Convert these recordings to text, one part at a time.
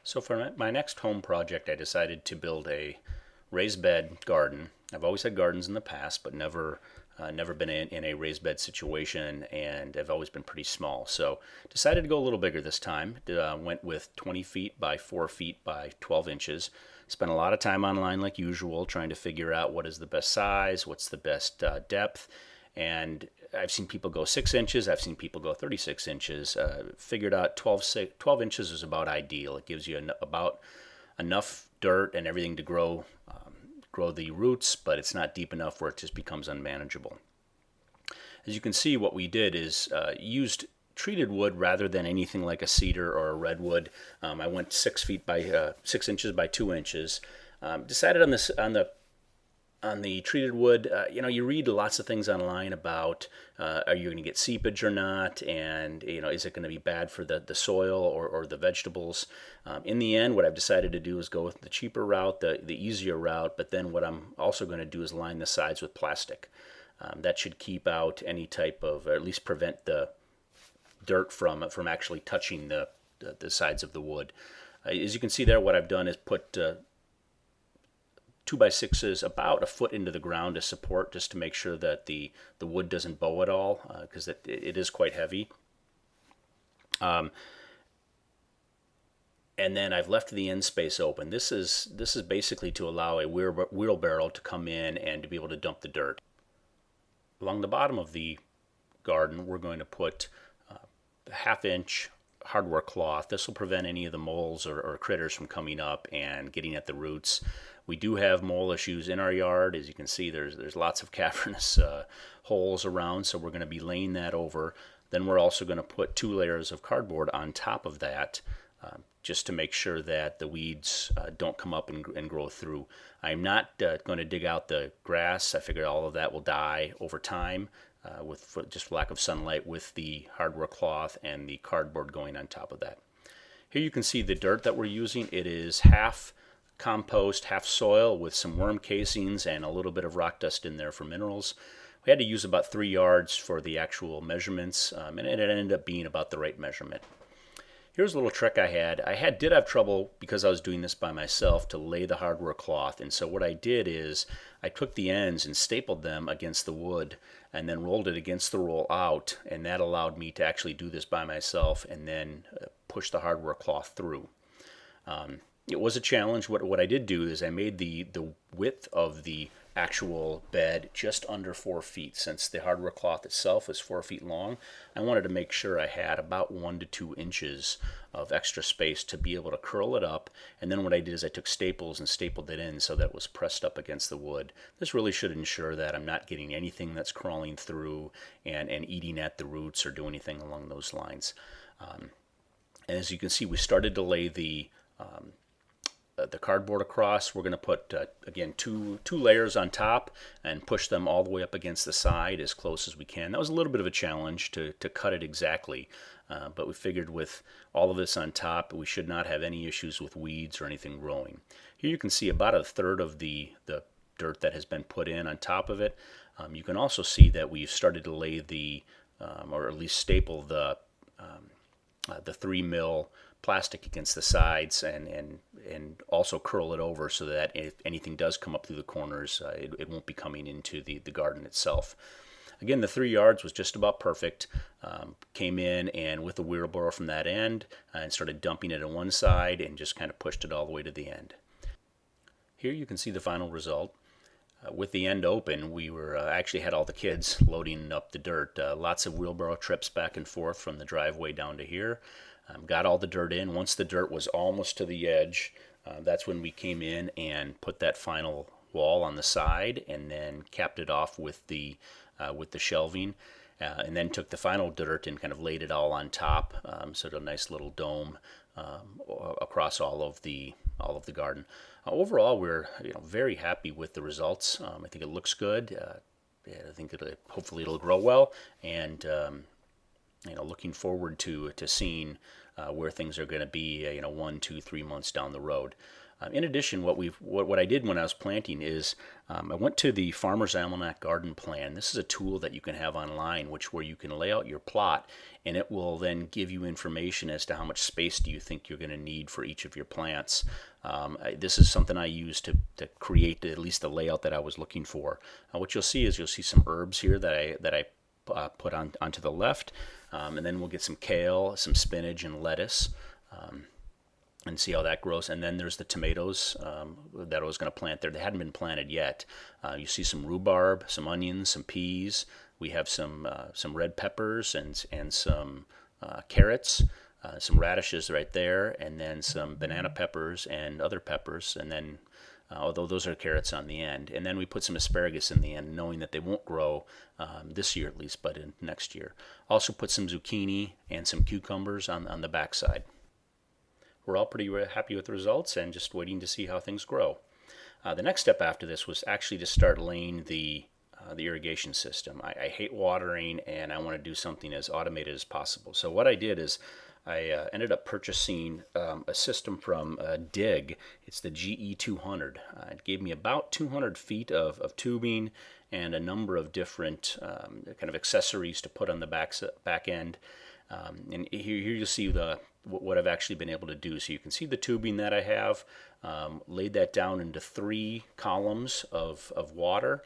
So for my next home project, I decided to build a raised bed garden. I've always had gardens in the past, but never been in a raised bed situation, and I've always been pretty small. So decided to go a little bigger this time. Went with 20 feet by 4 feet by 12 inches. Spent a lot of time online like usual trying to figure out what is the best size, what's the best depth, and I've seen people go 6 inches, I've seen people go 36 inches. Figured out 12 inches is about ideal. It gives you about enough dirt and everything to grow the roots, but it's not deep enough where it just becomes unmanageable. As you can see, what we did is used treated wood rather than anything like a cedar or a redwood. I went 6 feet by 6 inches by 2 inches. Decided on the treated wood. You read lots of things online about are you going to get seepage or not, and is it going to be bad for the soil or the vegetables. In the end, what I've decided to do is go with the cheaper route, the easier route, but then what I'm also going to do is line the sides with plastic. That should keep out any type of, or at least prevent the dirt from actually touching the sides of the wood. As you can see there, what I've done is put 2x6s about a foot into the ground as support, just to make sure that the wood doesn't bow at all, because it is quite heavy. And then I've left the end space open. This is basically to allow a wheelbarrow to come in and to be able to dump the dirt. Along the bottom of the garden, we're going to put a 1/2 inch hardware cloth. This will prevent any of the moles or critters from coming up and getting at the roots. We do have mole issues in our yard. As you can see, there's lots of cavernous holes around, so we're going to be laying that over. Then we're also going to put 2 layers of cardboard on top of that, just to make sure that the weeds don't come up and grow through. I'm not going to dig out the grass. I figure all of that will die over time with just lack of sunlight, with the hardware cloth and the cardboard going on top of that. Here you can see the dirt that we're using. It is half compost, half soil, with some worm casings and a little bit of rock dust in there for minerals. We had to use about 3 yards for the actual measurements, and it ended up being about the right measurement. Here's a little trick I had. Did have trouble, because I was doing this by myself, to lay the hardware cloth. And so what I did is I took the ends and stapled them against the wood and then rolled it against the roll out, and that allowed me to actually do this by myself and then push the hardware cloth through. It was a challenge. What I did do is I made the width of the actual bed just under 4 feet. Since the hardware cloth itself is 4 feet long, I wanted to make sure I had about 1 to 2 inches of extra space to be able to curl it up. And then what I did is I took staples and stapled it in so that it was pressed up against the wood. This really should ensure that I'm not getting anything that's crawling through and eating at the roots or do anything along those lines. And as you can see, we started to lay the cardboard across. We're going to put, again, two layers on top and push them all the way up against the side as close as we can. That was a little bit of a challenge to cut it exactly, but we figured with all of this on top, we should not have any issues with weeds or anything growing. Here you can see about 1/3 of the dirt that has been put in on top of it. You can also see that we've started to lay or at least staple the 3 mil plastic against the sides, and also curl it over so that if anything does come up through the corners, it won't be coming into the garden itself. Again, the 3 yards was just about perfect. Came in and with the wheelbarrow from that end and started dumping it on one side and just kind of pushed it all the way to the end. Here you can see the final result. With the end open, we were actually had all the kids loading up the dirt. Lots of wheelbarrow trips back and forth from the driveway down to here. Got all the dirt in. Once the dirt was almost to the edge, that's when we came in and put that final wall on the side, and then capped it off with the shelving, and then took the final dirt and kind of laid it all on top, sort of a nice little dome across all of the garden. Overall, we're very happy with the results. I think it looks good. I think hopefully it'll grow well, and looking forward to seeing where things are going to be 1, 2, 3 months down the road. In addition, what I did when I was planting is I went to the Farmer's Almanac Garden Plan. This is a tool that you can have online, where you can lay out your plot, and it will then give you information as to how much space do you think you're going to need for each of your plants. This is something I used to create at least the layout that I was looking for. What you'll see is some herbs here that I put onto the left, and then we'll get some kale, some spinach, and lettuce. And see how that grows. And then there's the tomatoes that I was going to plant there. They hadn't been planted yet. You see some rhubarb, some onions, some peas. We have some red peppers and some carrots, some radishes right there, and then some banana peppers and other peppers. And then, although those are carrots on the end. And then we put some asparagus in the end, knowing that they won't grow this year at least, but in next year. Also put some zucchini and some cucumbers on the backside. We're all pretty happy with the results and just waiting to see how things grow. The next step after this was actually to start laying the irrigation system. I hate watering, and I want to do something as automated as possible. So what I did is I ended up purchasing a system from DIG. It's the GE200. It gave me about 200 feet of tubing and a number of different kind of accessories to put on the back end. And here you see what I've actually been able to do. So you can see the tubing that I have, laid that down into 3 columns of water,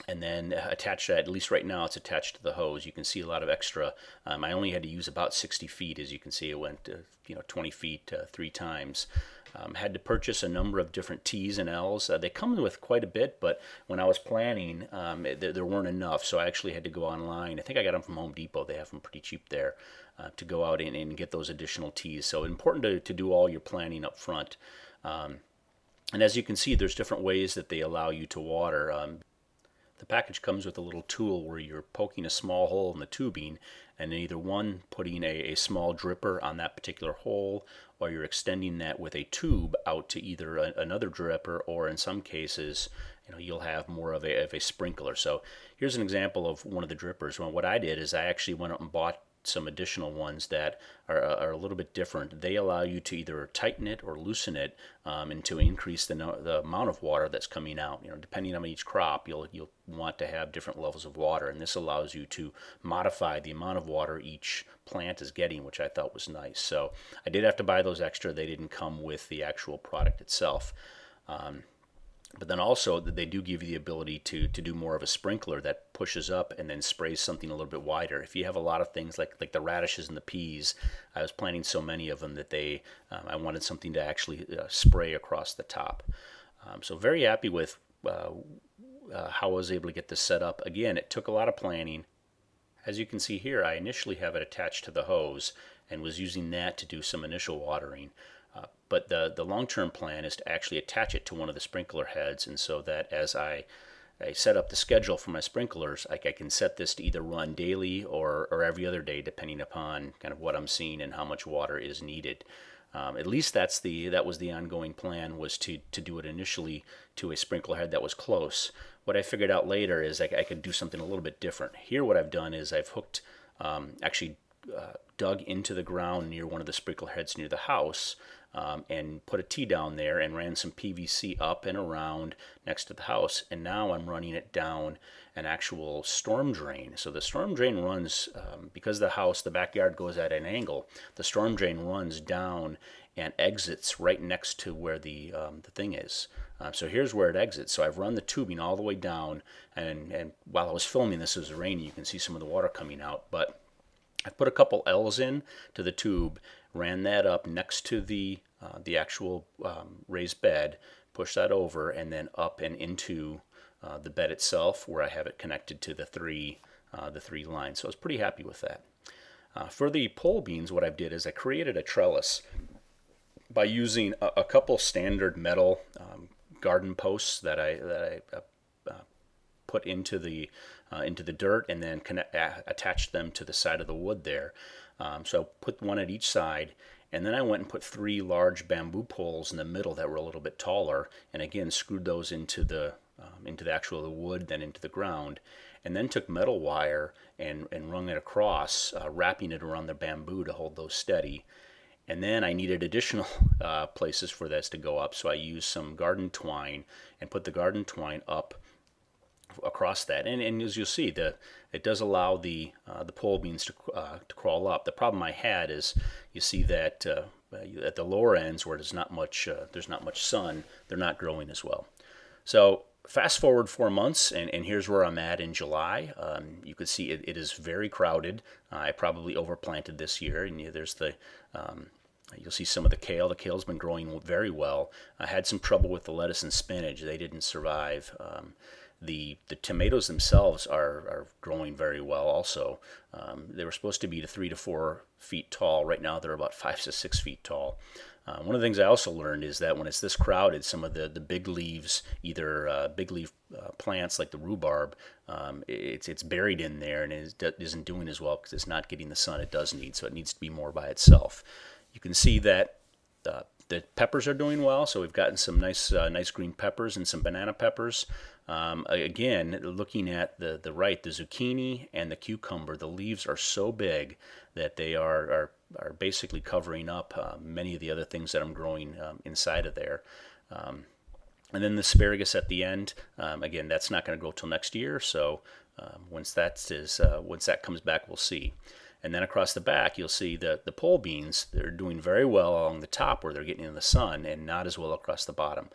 and then attached that, at least right now it's attached to the hose. You can see a lot of extra. I only had to use about 60 feet. As you can see, it went 20 feet 3 times. Had to purchase a number of different T's and L's. They come with quite a bit, but when I was planning, there weren't enough, so I actually had to go online. I think I got them from Home Depot. They have them pretty cheap there, to go out and get those additional T's. So important to do all your planning up front. And as you can see, there's different ways that they allow you to water. The package comes with a little tool where you're poking a small hole in the tubing, and either one, putting a small dripper on that particular hole, or you're extending that with a tube out to either another dripper, or in some cases, you'll have more of a sprinkler. So here's an example of one of the drippers. Well, what I did is I actually went out and bought some additional ones that are a little bit different. They allow you to either tighten it or loosen it, and to increase the amount of water that's coming out. Depending on each crop, you'll want to have different levels of water, and this allows you to modify the amount of water each plant is getting, which I thought was nice. So I did have to buy those extra. They didn't come with the actual product itself. But then also they do give you the ability to do more of a sprinkler that pushes up and then sprays something a little bit wider. If you have a lot of things like the radishes and the peas, I was planting so many of them that I wanted something to actually spray across the top. So very happy with how I was able to get this set up. Again, it took a lot of planning. As you can see here, I initially have it attached to the hose and was using that to do some initial watering. But the long-term plan is to actually attach it to one of the sprinkler heads, and so that as I set up the schedule for my sprinklers, I can set this to either run daily or every other day, depending upon kind of what I'm seeing and how much water is needed. At least that was the ongoing plan, was to do it initially to a sprinkler head that was close. What I figured out later is I could do something a little bit different. Here what I've done is I've hooked, dug into the ground near one of the sprinkler heads near the house, and put a T down there and ran some PVC up and around next to the house, and now I'm running it down an actual storm drain. So the storm drain runs, because the backyard goes at an angle, the storm drain runs down and exits right next to where the thing is. So here's where it exits. So I've run the tubing all the way down, and while I was filming this, it was raining. You can see some of the water coming out, but I put a couple L's in to the tube, ran that up next to the actual raised bed, pushed that over, and then up and into the bed itself, where I have it connected to the three lines. So I was pretty happy with that. For the pole beans, what I did is I created a trellis by using a couple standard metal garden posts that I put into the dirt, and then attached them to the side of the wood there. So I put one at each side, and then I went and put 3 large bamboo poles in the middle that were a little bit taller, and again screwed those into the actual wood, then into the ground, and then took metal wire and rung it across, wrapping it around the bamboo to hold those steady. And then I needed additional places for this to go up, so I used some garden twine and put the garden twine up across that. And as you'll see, it does allow the pole beans to crawl up. The problem I had is you see that at the lower ends where there's not much sun, they're not growing as well. So fast forward 4 months, and here's where I'm at in July. You can see it is very crowded. I probably overplanted this year, and there's you'll see some of the kale. The kale's been growing very well. I had some trouble with the lettuce and spinach. They didn't survive. The tomatoes themselves are growing very well also. They were supposed to be 3 to 4 feet tall. Right now they're about 5 to 6 feet tall. One of the things I also learned is that when it's this crowded, some of the big leaves, either big leaf plants like the rhubarb, it's buried in there and it isn't doing as well because it's not getting the sun it does need, so it needs to be more by itself. You can see that the peppers are doing well, so we've gotten some nice green peppers and some banana peppers. Again, looking at the right, the zucchini and the cucumber, the leaves are so big that they are basically covering up many of the other things that I'm growing inside of there. And then the asparagus at the end, again, that's not going to grow till next year, so once that comes back, we'll see. And then across the back, you'll see the pole beans. They're doing very well along the top where they're getting in the sun, and not as well across the bottom.